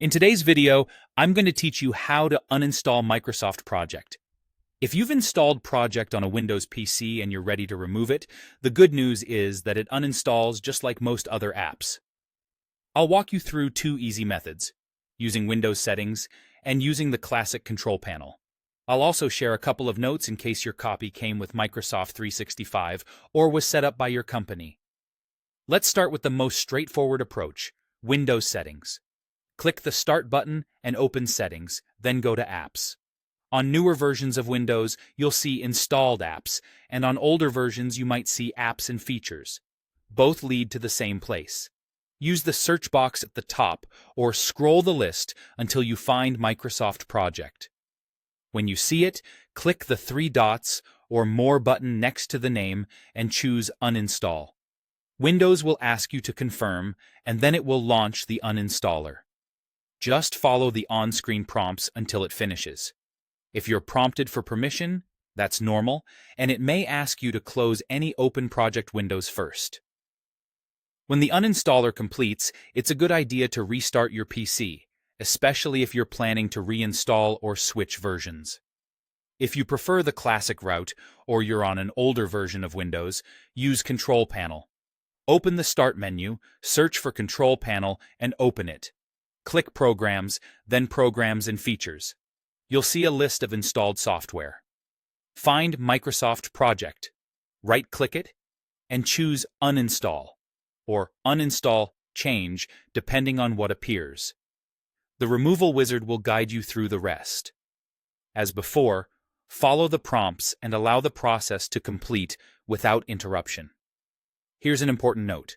In today's video, I'm going to teach you how to uninstall Microsoft Project. If you've installed Project on a Windows PC and you're ready to remove it, the good news is that it uninstalls just like most other apps. I'll walk you through two easy methods, using Windows settings and using the classic control panel. I'll also share a couple of notes in case your copy came with Microsoft 365 or was set up by your company. Let's start with the most straightforward approach, Windows settings. Click the Start button and open Settings, then go to Apps. On newer versions of Windows, you'll see Installed Apps, and on older versions you might see Apps and Features. Both lead to the same place. Use the search box at the top or scroll the list until you find Microsoft Project. When you see it, click the three dots or More button next to the name and choose Uninstall. Windows will ask you to confirm, and then it will launch the uninstaller. Just follow the on-screen prompts until it finishes. If you're prompted for permission, that's normal, and it may ask you to close any open project windows first. When the uninstaller completes, it's a good idea to restart your PC, especially if you're planning to reinstall or switch versions. If you prefer the classic route, or you're on an older version of Windows, use Control Panel. Open the Start menu, search for Control Panel, and open it. Click Programs, then Programs and Features. You'll see a list of installed software. Find Microsoft Project. Right-click it, and choose Uninstall, or Uninstall Change, depending on what appears. The removal wizard will guide you through the rest. As before, follow the prompts and allow the process to complete without interruption. Here's an important note.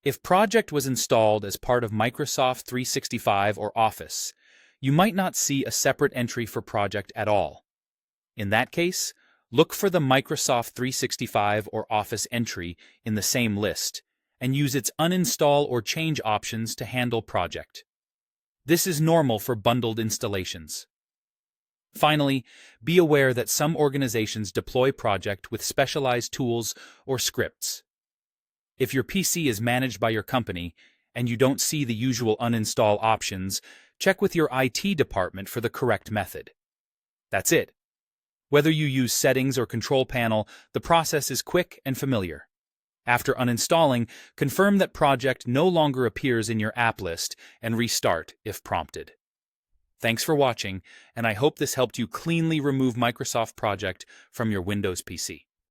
If Project was installed as part of Microsoft 365 or Office, you might not see a separate entry for Project at all. In that case, look for the Microsoft 365 or Office entry in the same list and use its uninstall or change options to handle Project. This is normal for bundled installations. Finally, be aware that some organizations deploy Project with specialized tools or scripts. If your PC is managed by your company and you don't see the usual uninstall options, check with your IT department for the correct method. That's it. Whether you use Settings or Control Panel, the process is quick and familiar. After uninstalling, confirm that Project no longer appears in your app list and restart if prompted. Thanks for watching, and I hope this helped you cleanly remove Microsoft Project from your Windows PC.